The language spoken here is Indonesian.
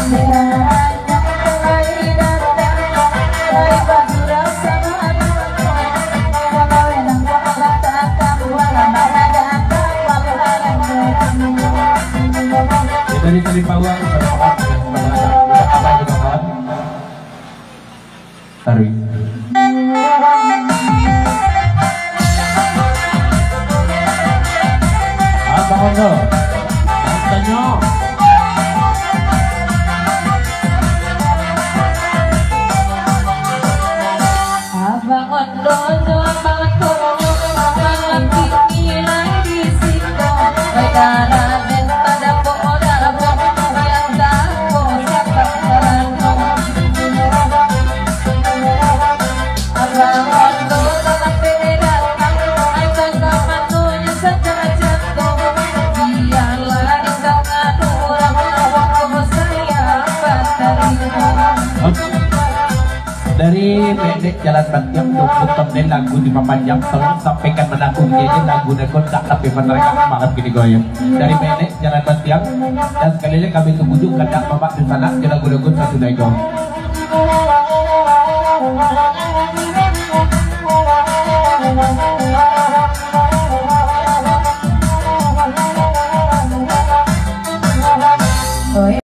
Dari tadi pawang apa itu kawan? Tarik. Apa ono? Tanya. Abang ondo banget kono malam pikiran di situ negara dan pada pola yang tak siapa terano abang ondo banget beda akan kamunya secara jatuh biarlah dengan orang saya dari pendek jalan panjang untuk temden lagu di panjang tolong sampaikan menanggung jadi lagu dan kontak tapi mereka malam gini goyang dari pendek jalan panjang dan sekali lagi kami tunggu juga kandak bapak di sana di lagu-lagu satu dago. Thank you.